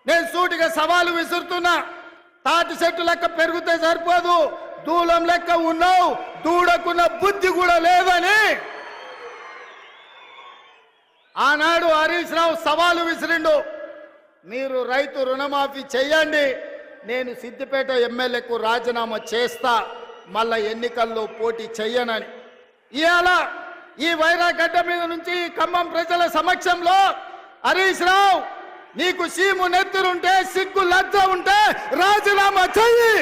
నేను సూటిగా సవాలు విసురుతున్నా. తాటి చెట్టు లెక్క పెరిగితే సరిపోదు, దూలం లెక్క ఉన్నావు, దూడకున్న బుద్ధి కూడా లేదని ఆనాడు హరీష్ రావు సవాలు విసిరిండు. మీరు రైతు రుణమాఫీ చెయ్యండి, నేను సిద్దిపేట ఎమ్మెల్యేకు రాజీనామా చేస్తా, మళ్ళా ఎన్నికల్లో పోటీ చెయ్యనని. ఇవాళ ఈ వైరాగడ్డ మీద నుంచి ఖమ్మం ప్రజల సమక్షంలో హరీష్ రావు, నీకు సీము నెత్తురుంటే, సిగ్గు లజ్జ ఉంటే రాజీనామా చెయ్యి.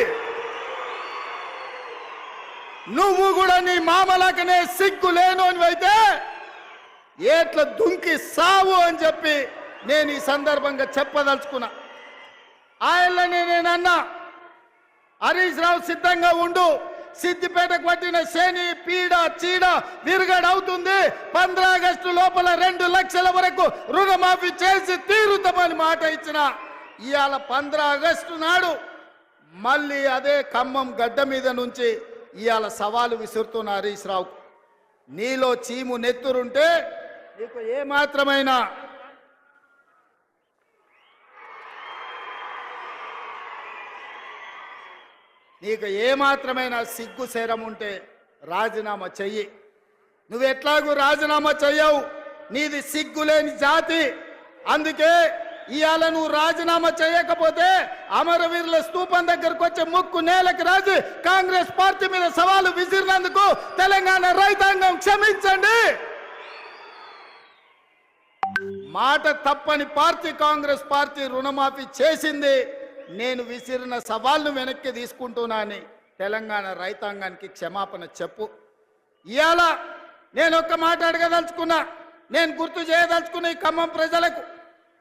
నువ్వు కూడా నీ మామలకనే సిగ్గు లేనోని అయితే ఏట్ల దుంకి సావు అని చెప్పి నేను ఈ సందర్భంగా చెప్పదలుచుకున్నా. ఆయనని నేనన్నా, హరీష్ రావు సిద్ధంగా ఉండు, సిద్దిపేటకు పట్టిన శని పీడ చీడ విరుగడవుతుంది, 15 ఆగస్టు లోపల 2 లక్షల వరకు రుణమాఫీ చేసి తీరుతామని మాట ఇచ్చిన. ఇవాళ 15 ఆగస్టు నాడు మళ్ళీ అదే ఖమ్మం గడ్డ మీద నుంచి ఇవాళ సవాలు విసురుతున్న హరీష్ రావు, నీలో చీము నెత్తురుంటే నీకు ఏమాత్రమైన సిగ్గు శరం ఉంటే రాజీనామా చెయ్యి. నువ్వు ఎట్లాగూ రాజీనామా చెయ్యవు, నీది సిగ్గులేని జాతి. అందుకే ఇవాళ నువ్వు రాజీనామా చేయకపోతే అమరవీరుల స్తూపం దగ్గరకు వచ్చే ముక్కు నేలకు రాజు కాంగ్రెస్ పార్టీ మీద సవాలు విసిరినందుకు తెలంగాణ రైతాంగం క్షమించండి. మాట తప్పని పార్టీ కాంగ్రెస్ పార్టీ రుణమాఫీ చేసింది. నేను విసిరిన సవాళ్ళను వెనక్కి తీసుకుంటున్నానని తెలంగాణ రైతాంగానికి క్షమాపణ చెప్పు. ఇవాళ నేను ఒక్క మాట అడగదలుచుకున్నా, నేను గుర్తు చేయదలుచుకున్న ఈ ఖమ్మం ప్రజలకు.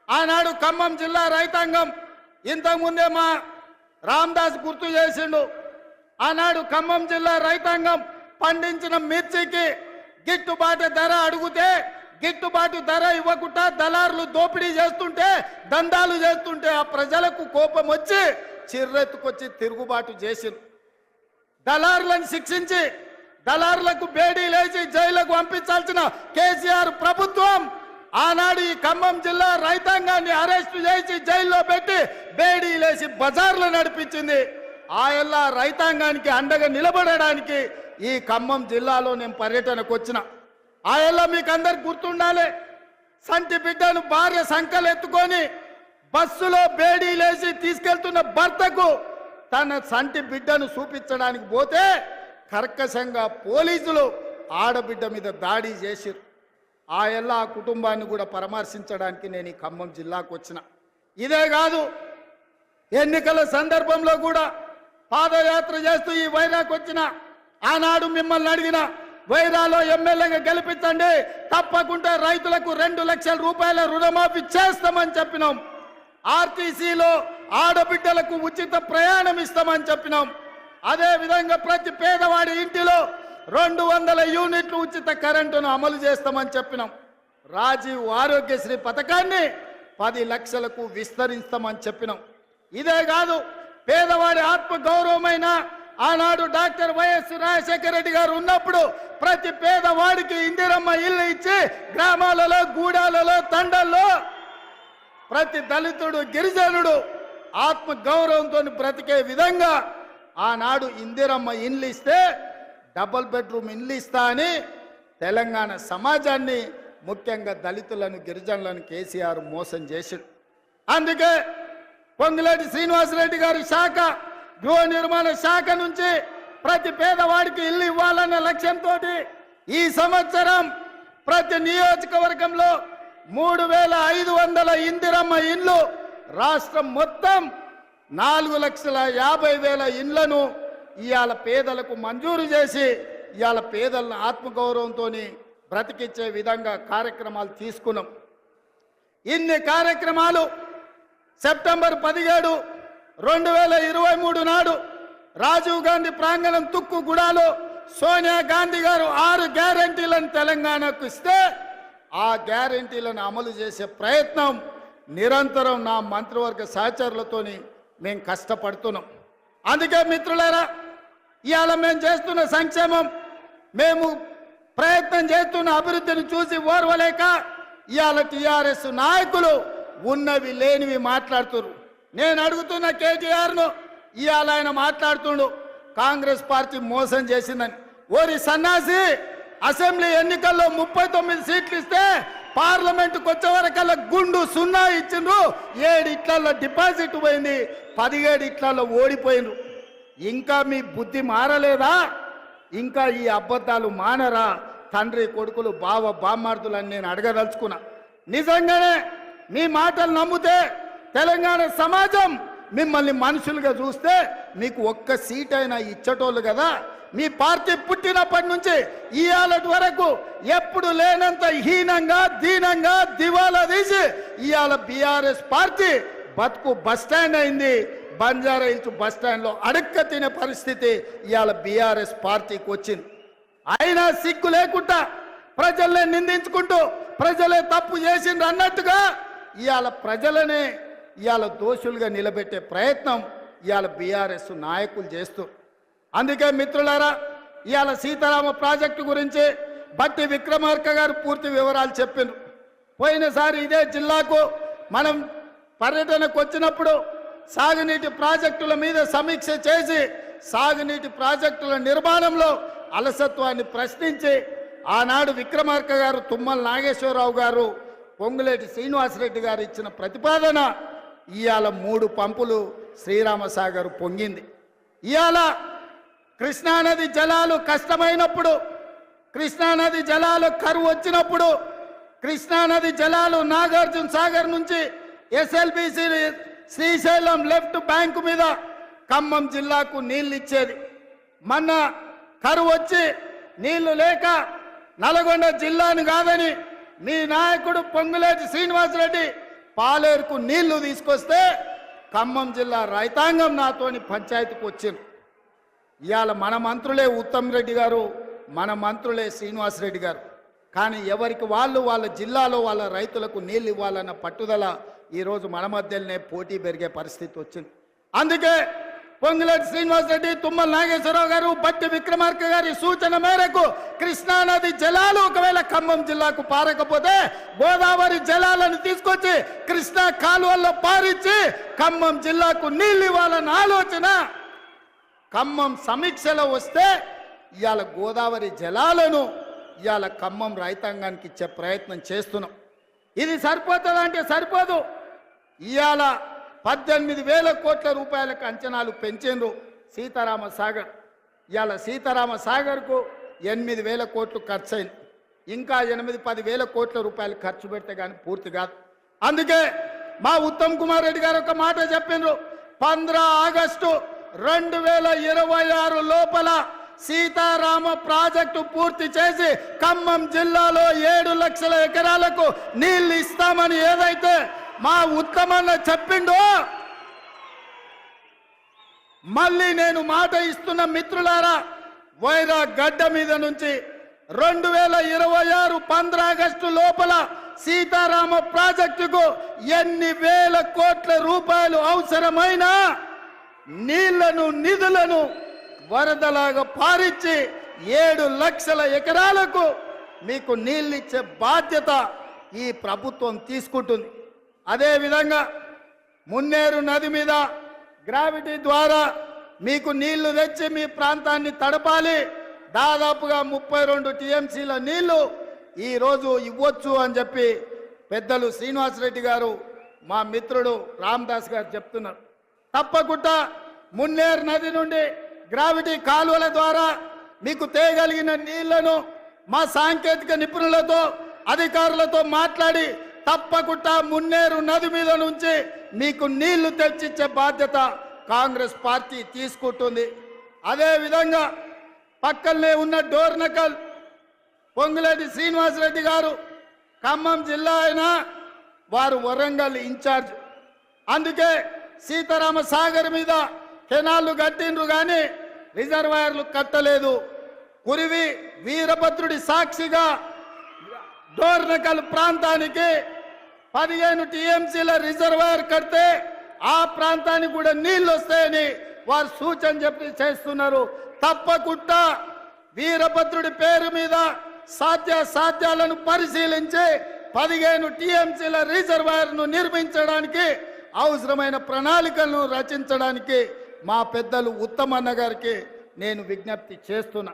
ఆనాడు ఖమ్మం జిల్లా రైతాంగం, ఇంతకుముందే మా రామదాస్ గుర్తు చేసిండు, ఆనాడు ఖమ్మం జిల్లా రైతాంగం పండించిన మిర్చికి గిట్టుబాటు ధర అడిగితే గిట్టుబాటు ధర ఇవ్వకుండా దళారులు దోపిడీ చేస్తుంటే, దందాలు చేస్తుంటే ఆ ప్రజలకు కోపం వచ్చి చిర్రెత్తుకొచ్చి తిరుగుబాటు చేసింది. దళారులను శిక్షించి దళారులకు బేడీ లేచి జైలుకు పంపించాల్సిన కేసీఆర్ ప్రభుత్వం ఆనాడు ఈ ఖమ్మం జిల్లా రైతాంగాన్ని అరెస్టు చేసి జైల్లో పెట్టి బేడీ లేచి బజార్లు నడిపించింది. ఆయల్లా రైతాంగానికి అండగా నిలబడడానికి ఈ ఖమ్మం జిల్లాలో నేను పర్యటనకు వచ్చిన. ఆయల్లా మీకు అందరికి గుర్తుండాలి, సంటి బిడ్డను భార్య సంకలు ఎత్తుకొని బస్సులో బేడీ లేచి తీసుకెళ్తున్న భర్తకు తన సంటి బిడ్డను చూపించడానికి పోతే కర్కశంగా పోలీసులు ఆడబిడ్డ మీద దాడి చేసిరు. ఆయల్లా ఆ కుటుంబాన్ని కూడా పరామర్శించడానికి నేను ఈ ఖమ్మం జిల్లాకు వచ్చిన. ఇదే కాదు, ఎన్నికల సందర్భంలో కూడా పాదయాత్ర చేస్తూ ఈ వైరాకు వచ్చిన. ఆనాడు మిమ్మల్ని అడిగిన, వైరాలో ఎమ్మెల్యేగా గెలిపించండి, తప్పకుండా రైతులకు 2 లక్షల రూపాయల రుణమాఫీ చేస్తామని చెప్పినాం. ఆర్టీసీలో ఆడబిడ్డలకు ఉచిత ప్రయాణం ఇస్తామని చెప్పినాం. అదే విధంగా ప్రతి పేదవాడి ఇంటిలో 200 యూనిట్లు ఉచిత కరెంటును అమలు చేస్తామని చెప్పినాం. రాజీవ్ ఆరోగ్యశ్రీ పథకాన్ని 10 లక్షలకు విస్తరిస్తామని చెప్పినాం. ఇదే కాదు, పేదవాడి ఆత్మ గౌరవమైన ఆనాడు డాక్టర్ వైఎస్ రాజశేఖర రెడ్డి గారు ఉన్నప్పుడు ప్రతి పేదవాడికి ఇందిరమ్మ ఇల్లు ఇచ్చి గ్రామాలలో, గూడాలలో, తండల్లో ప్రతి దళితుడు, గిరిజనుడు ఆత్మ గౌరవంతో బ్రతికే విధంగా ఆనాడు ఇందిరమ్మ ఇల్లు ఇస్తే డబుల్ బెడ్రూమ్ ఇల్లు ఇస్తా అని తెలంగాణ సమాజాన్ని, ముఖ్యంగా దళితులను, గిరిజనులను కేసీఆర్ మోసం చేశాడు. అందుకే పొంగులేటి శ్రీనివాసరెడ్డి గారి శాఖ, గృహ నిర్మాణ శాఖ నుంచి ప్రతి పేదవాడికి ఇల్లు ఇవ్వాలన్న లక్ష్యంతో ఈ సంవత్సరం ప్రతి నియోజకవర్గంలో 3500 ఇందిరమ్మ ఇండ్లు, రాష్ట్రం మొత్తం 4,50,000 ఇండ్లను ఇవాళ పేదలకు మంజూరు చేసి ఇవాళ పేదలను ఆత్మగౌరవంతో బ్రతికించే విధంగా కార్యక్రమాలు తీసుకున్నాం. ఇన్ని కార్యక్రమాలు సెప్టెంబర్ 17, 2023 నాడు రాజీవ్ గాంధీ ప్రాంగణం తుక్కుగూడలో సోనియా గాంధీ గారు 6 గ్యారెంటీలను తెలంగాణకు ఇస్తే ఆ గ్యారెంటీలను అమలు చేసే ప్రయత్నం నిరంతరం నా మంత్రివర్గ సహచరులతోని మేము కష్టపడుతున్నాం. అందుకే మిత్రులారా, ఇవాళ మేము చేస్తున్న సంక్షేమం, మేము ప్రయత్నం చేస్తున్న అభివృద్ధిని చూసి ఓర్వలేక ఇవాళ టీఆర్ఎస్ నాయకులు ఉన్నవి లేనివి మాట్లాడుతున్నారు. నేను అడుగుతున్న కేటీఆర్ను, ఇవాళ ఆయన మాట్లాడుతుండు కాంగ్రెస్ పార్టీ మోసం చేసిందని. ఓరి సన్నాసి, అసెంబ్లీ ఎన్నికల్లో 39 సీట్లు ఇస్తే పార్లమెంటుకు వచ్చే వరకల్లా గుండు 0 ఇచ్చిండ్రు. 7 ఇట్లలో డిపాజిట్ పోయింది, 17 ఇట్లలో ఓడిపోయిండ్రు. ఇంకా మీ బుద్ధి మారలేదా? ఇంకా ఈ అబద్ధాలు మానరా? తండ్రి కొడుకులు బావ బామ్మార్దులని నేను అడగదలుచుకున్నా. నిజంగానే మీ మాటలు నమ్మితే తెలంగాణ సమాజం మిమ్మల్ని మనుషులుగా చూస్తే మీకు ఒక్క సీట్ అయినా ఇచ్చటోళ్ళు కదా. మీ పార్టీ పుట్టినప్పటి నుంచి ఇవాళ వరకు ఎప్పుడు లేనంత హీనంగా దీనంగా దివాలా తీసి ఇవాళ బీఆర్ఎస్ పార్టీ బతుకు బస్టాండ్ అయింది. బంజారా హిల్స్ బస్టాండ్లో అడుక్క తినే పరిస్థితి ఇవాళ బీఆర్ఎస్ పార్టీకి వచ్చింది. అయినా సిగ్గు లేకుండా ప్రజల్ని నిందించుకుంటూ ప్రజలే తప్పు చేసిండ్రు అన్నట్టుగా ఇవాళ ప్రజలనే ఇవాళ దోషులుగా నిలబెట్టే ప్రయత్నం ఇవాళ బీఆర్ఎస్ నాయకులు చేస్తారు. అందుకే మిత్రులారా, ఇవాళ సీతారామ ప్రాజెక్టు గురించి బట్టి విక్రమార్క గారు పూర్తి వివరాలు చెప్పిండ్రు. పోయినసారి ఇదే జిల్లాకు మనం పర్యటనకు వచ్చినప్పుడు సాగునీటి ప్రాజెక్టుల మీద సమీక్ష చేసి సాగునీటి ప్రాజెక్టుల నిర్మాణంలో అలసత్వాన్ని ప్రశ్నించి ఆనాడు విక్రమార్క గారు, తుమ్మల నాగేశ్వరరావు గారు, పొంగులేటి శ్రీనివాసరెడ్డి గారు ఇచ్చిన ప్రతిపాదన ఇవాళ 3 పంపులు శ్రీరామసాగర్ పొంగింది. ఇవాళ కృష్ణానది జలాలు కష్టమైనప్పుడు, కృష్ణానది జలాలు కరువు వచ్చినప్పుడు, కృష్ణానది జలాలు నాగార్జున సాగర్ నుంచి ఎస్ఎల్బిసి శ్రీశైలం లెఫ్ట్ బ్యాంకు మీద ఖమ్మం జిల్లాకు నీళ్ళు ఇచ్చేది. మొన్న కరువు వచ్చి నీళ్లు లేక నల్గొండ జిల్లాను కాదని మీ నాయకుడు పొంగులేటి శ్రీనివాసరెడ్డి పాలేరుకు నీళ్లు తీసుకొస్తే ఖమ్మం జిల్లా రైతాంగం నాతోని పంచాయతీకి వచ్చింది. ఇవాళ మన మంత్రులే ఉత్తమ్ రెడ్డి గారు, మన మంత్రులే శ్రీనివాసరెడ్డి గారు. కానీ ఎవరికి వాళ్ళు వాళ్ళ జిల్లాలో వాళ్ళ రైతులకు నీళ్ళు ఇవ్వాలన్న పట్టుదల ఈరోజు మన మధ్యలోనే పోటీ పెరిగే పరిస్థితి వచ్చింది. అందుకే పొంగులేటి శ్రీనివాసరెడ్డి, తుమ్మల నాగేశ్వరరావు గారు, బట్టి విక్రమార్క గారి సూచన మేరకు కృష్ణానది జలాలు ఒకవేళ ఖమ్మం జిల్లాకు పారకపోతే గోదావరి జలాలను తీసుకొచ్చి కృష్ణా కాలువల్లో పారించి ఖమ్మం జిల్లాకు నీళ్ళు ఇవ్వాలన్న ఆలోచన ఖమ్మం సమీక్షలో వస్తే ఇవాళ గోదావరి జలాలను ఇవాళ ఖమ్మం రైతాంగానికి ఇచ్చే ప్రయత్నం చేస్తున్నాం. ఇది సరిపోతుందా అంటే సరిపోదు. ఇవాళ 18,000 కోట్ల రూపాయలకు అంచనాలు పెంచిండ్రు సీతారామ సాగర్. ఇవాళ సీతారామ సాగర్కు 8,000 కోట్లు ఖర్చు అయింది. ఇంకా 8-10,000 కోట్ల రూపాయలు ఖర్చు పెడితే కానీ పూర్తి కాదు. అందుకే మా ఉత్తమ్ కుమార్ రెడ్డి గారు ఒక మాట చెప్పిండ్రు, 15 ఆగస్టు 2026 లోపల సీతారామ ప్రాజెక్టు పూర్తి చేసి ఖమ్మం జిల్లాలో 7 లక్షల ఎకరాలకు నీళ్లు ఇస్తామని ఏదైతే మా ఉత్తమన్న చెప్పిండో, మళ్ళీ నేను మాట ఇస్తున్న మిత్రులారా, వైరా గడ్డ మీద నుంచి 2026 15 ఆగస్టు లోపల సీతారామ ప్రాజెక్టుకు ఎన్ని వేల కోట్ల రూపాయలు అవసరమైనా నీళ్లను నిధులను వరదలాగా పారించి 7 లక్షల ఎకరాలకు మీకు నీళ్ళిచ్చే బాధ్యత ఈ ప్రభుత్వం తీసుకుంటుంది. అదేవిధంగా మున్నేరు నది మీద గ్రావిటీ ద్వారా మీకు నీళ్లు తెచ్చి మీ ప్రాంతాన్ని తడపాలి. దాదాపుగా 32 టీఎంసీల నీళ్లు ఈరోజు ఇవ్వచ్చు అని చెప్పి పెద్దలు శ్రీనివాసరెడ్డి గారు, మా మిత్రుడు రామదాస్ గారు చెప్తున్నారు. తప్పకుండా మున్నేరు నది నుండి గ్రావిటీ కాలువల ద్వారా మీకు తేగలిగిన నీళ్లను మా సాంకేతిక నిపుణులతో అధికారులతో మాట్లాడి తప్పకుండా మున్నేరు నది మీద నుంచి మీకు నీళ్లు తెచ్చిచ్చే బాధ్యత కాంగ్రెస్ పార్టీ తీసుకుంటుంది. అదేవిధంగా పక్కనే ఉన్న డోర్నకల్ పొంగులేటి శ్రీనివాసరెడ్డి గారు ఖమ్మం జిల్లా అయినా వారు వరంగల్ ఇన్ఛార్జ్. అందుకే సీతారామ సాగర్ మీద కెనాళ్లు కట్టిండ్రు కానీ రిజర్వాయర్లు కట్టలేదు. కురివి వీరభద్రుడి సాక్షిగా డోర్నకల్ ప్రాంతానికి 15 టీఎంసీల రిజర్వాయర్ కడితే ఆ ప్రాంతానికి కూడా నీళ్లు వస్తాయని వారు సూచన చెప్పి చేస్తున్నారు. తప్పకుండా వీరభద్రుడి పేరు మీద సాధ్యాలను పరిశీలించి 15 టీఎంసీల రిజర్వాయర్ను నిర్మించడానికి అవసరమైన ప్రణాళికలను రచించడానికి మా పెద్దలు ఉత్తమన్న గారికి నేను విజ్ఞప్తి చేస్తున్నా.